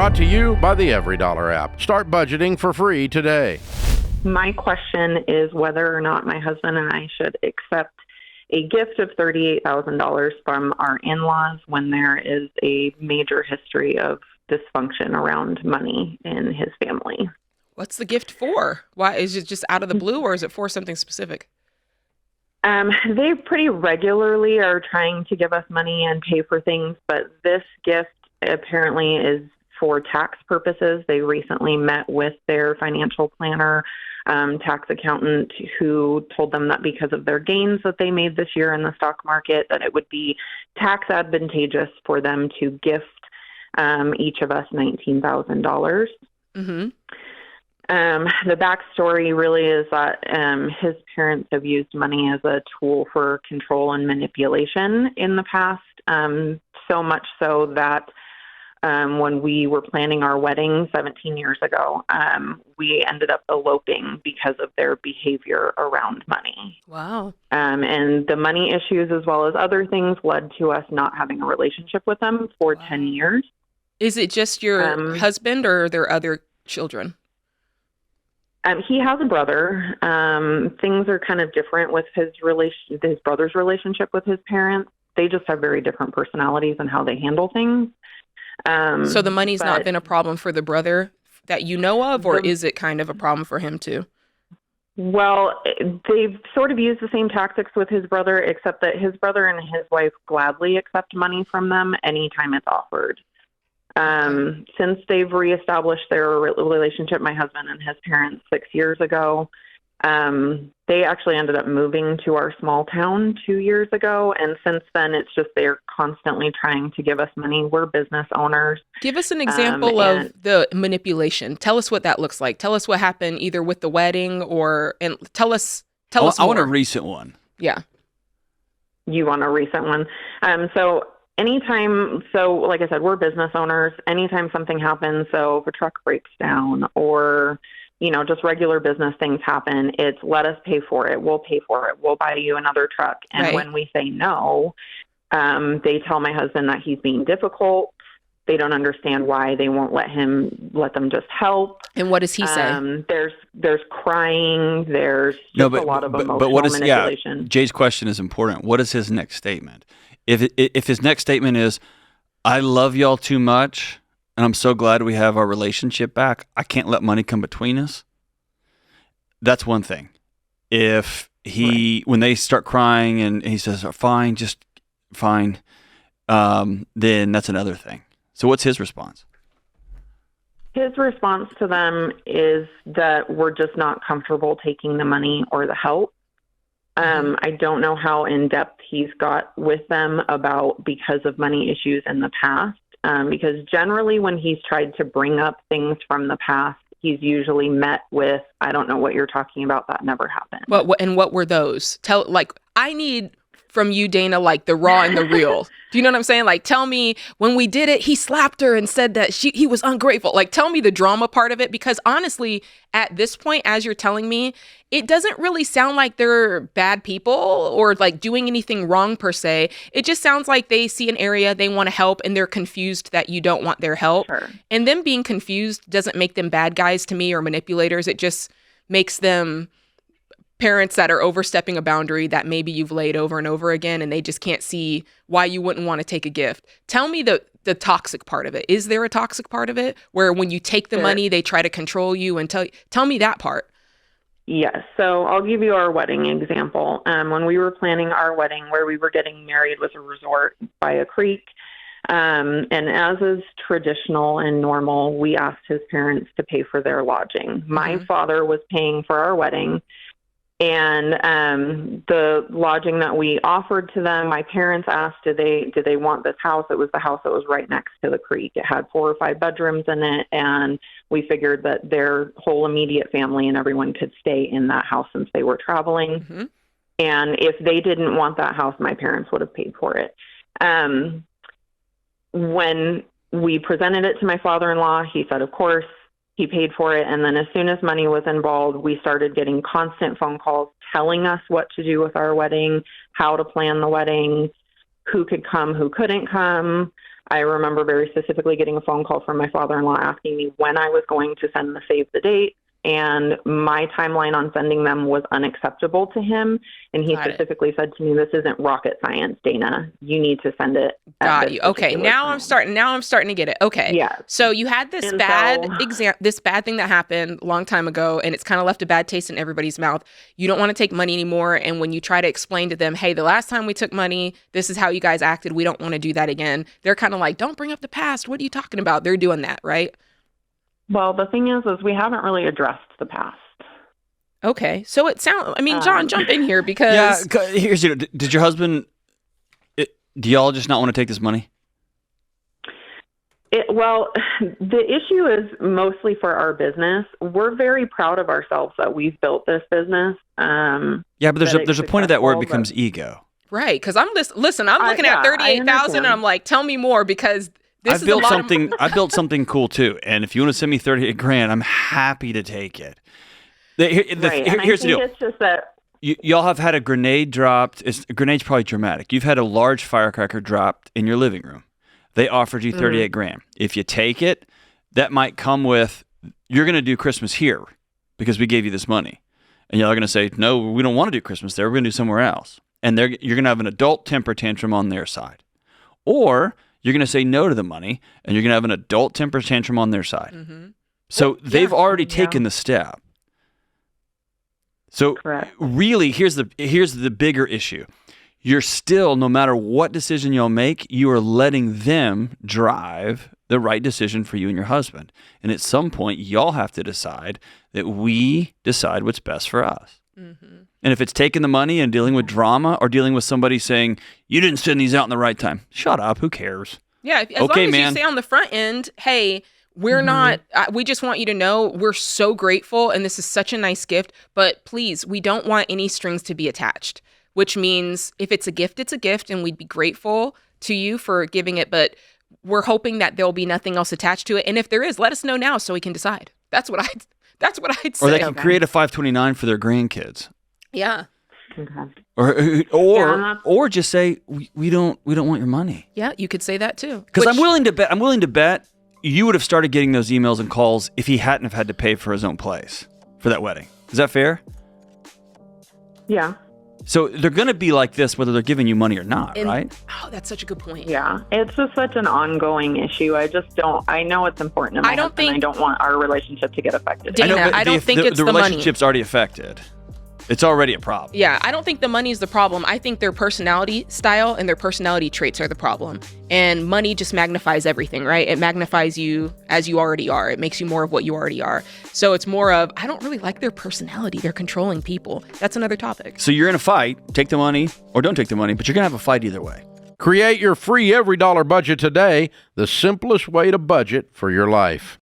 Brought to you by the Every Dollar app. Start budgeting for free today. My question is whether or not my husband and I should accept a gift of $38,000 from our in-laws when there is a major history of dysfunction around money in his family. What's the gift for? Why is it just out of the blue, or is it for something specific? They pretty regularly are trying to give us money and pay for things, but this gift apparently is for tax purposes. They recently met with their financial planner, tax accountant, who told them that because of their gains that they made this year in the stock market, that it would be tax advantageous for them to gift each of us $19,000. Mm-hmm. The backstory really is that his parents have used money as a tool for control and manipulation in the past, so much so that when we were planning our wedding 17 years ago, we ended up eloping because of their behavior around money. Wow. And the money issues, as well as other things, led to us not having a relationship with them for 10 years. Is it just your husband, or are there other children? He has a brother. Things are kind of different with his brother's relationship with his parents. They just have very different personalities and how they handle things. So the money's not been a problem for the brother that you know of, or is it kind of a problem for him too? Well, they've sort of used the same tactics with his brother, except that his brother and his wife gladly accept money from them anytime it's offered. Since they've reestablished their relationship, my husband and his parents, 6 years ago, they actually ended up moving to our small town 2 years ago. And since then, it's just they're constantly trying to give us money. We're business owners. Give us an example of the manipulation. Tell us what that looks like. Tell us what happened either with the wedding and tell us more. I want a recent one. Yeah. You want a recent one? Like I said, we're business owners. Anytime something happens, so if a truck breaks down or, just regular business things happen, it's let us pay for it. We'll pay for it. We'll buy you another truck. And right. When we say no, they tell my husband that he's being difficult. They don't understand why they won't let them just help. And what does he say? There's crying. There's a lot of emotional manipulation. Yeah, Jay's question is important. What is his next statement? If his next statement is, I love y'all too much, and I'm so glad we have our relationship back, I can't let money come between us, that's one thing. If when they start crying and he says, fine, just fine, then that's another thing. So what's his response? His response to them is that we're just not comfortable taking the money or the help. I don't know how in-depth he's got with them because of money issues in the past, because generally when he's tried to bring up things from the past, he's usually met with, I don't know what you're talking about, that never happened. What were those? I need from you, Dana, like the raw and the real. Do you know what I'm saying? Like, tell me, when we did it, he slapped her and said that he was ungrateful. Like, tell me the drama part of it, because honestly, at this point, as you're telling me, it doesn't really sound like they're bad people or like doing anything wrong per se. It just sounds like they see an area they want to help and they're confused that you don't want their help. Sure. And them being confused doesn't make them bad guys to me or manipulators. It just makes them parents that are overstepping a boundary that maybe you've laid over and over again, and they just can't see why you wouldn't want to take a gift. Tell me the toxic part of it. Is there a toxic part of it where when you take the money, they try to control you and tell me that part? Yes. So I'll give you our wedding example. When we were planning our wedding, where we were getting married was a resort by a creek. And as is traditional and normal, we asked his parents to pay for their lodging. My father was paying for our wedding. And the lodging that we offered to them, my parents asked, did they want this house? It was the house that was right next to the creek. It had 4 or 5 bedrooms in it, and we figured that their whole immediate family and everyone could stay in that house since they were traveling. Mm-hmm. And if they didn't want that house, my parents would have paid for it. When we presented it to my father-in-law, he said, of course. He paid for it, and then as soon as money was involved, we started getting constant phone calls telling us what to do with our wedding, how to plan the wedding, who could come, who couldn't come. I remember very specifically getting a phone call from my father-in-law asking me when I was going to send the save the date. And my timeline on sending them was unacceptable to him. And he specifically said to me, "This isn't rocket science, Dana. You need to send it." Got you. Okay. Now I'm starting to get it. Okay. Yeah. So you had this this bad thing that happened a long time ago, and it's kind of left a bad taste in everybody's mouth. You don't want to take money anymore. And when you try to explain to them, hey, the last time we took money, this is how you guys acted. We don't want to do that again. They're kind of like, don't bring up the past. What are you talking about? They're doing that, right? Well, the thing is we haven't really addressed the past. Okay. So it sounds, John, jump in here because. Yeah, here's your, did your husband, do y'all just not want to take this money? Well, the issue is mostly for our business. We're very proud of ourselves that we've built this business. Yeah, but there's a point of that where it becomes ego. Right. Because I'm looking at 38,000 and I'm like, tell me more because I built something cool too, and if you want to send me 38 grand, I'm happy to take it. Here's the deal. It's just that y'all have had a grenade dropped. A grenade's probably dramatic. You've had a large firecracker dropped in your living room. They offered you 38 grand. If you take it, that might come with you're going to do Christmas here because we gave you this money, and y'all are going to say no, we don't want to do Christmas there. We're going to do somewhere else, and you're going to have an adult temper tantrum on their side, or you're going to say no to the money, and you're going to have an adult temper tantrum on their side. Mm-hmm. So they've already taken the step. So really, here's the bigger issue. You're still, no matter what decision y'all make, you are letting them drive the right decision for you and your husband. And at some point, y'all have to decide that we decide what's best for us. Mm-hmm. And if it's taking the money and dealing with drama or dealing with somebody saying, you didn't send these out in the right time, shut up, who cares? Yeah, as long as you say on the front end, hey, we're not, we just want you to know we're so grateful and this is such a nice gift, but please, we don't want any strings to be attached, which means if it's a gift, it's a gift and we'd be grateful to you for giving it, but we're hoping that there'll be nothing else attached to it. And if there is, let us know now so we can decide. That's what I'd say. Or they can create a 529 for their grandkids. Yeah. Okay. Or just say we don't want your money. Yeah, you could say that too. Because I'm willing to bet you would have started getting those emails and calls if he hadn't have had to pay for his own place for that wedding. Is that fair? Yeah. So they're going to be like this whether they're giving you money or not, right? Oh, that's such a good point. Yeah. It's just such an ongoing issue. I know it's important to my husband, and I don't want our relationship to get affected. Dana, I don't think it's the money. The relationship's already affected. It's already a problem. Yeah, I don't think the money is the problem. I think their personality style and their personality traits are the problem. And money just magnifies everything, right? It magnifies you as you already are. It makes you more of what you already are. So it's more of, I don't really like their personality. They're controlling people. That's another topic. So you're in a fight. Take the money or don't take the money, but you're going to have a fight either way. Create your free every dollar budget today, the simplest way to budget for your life.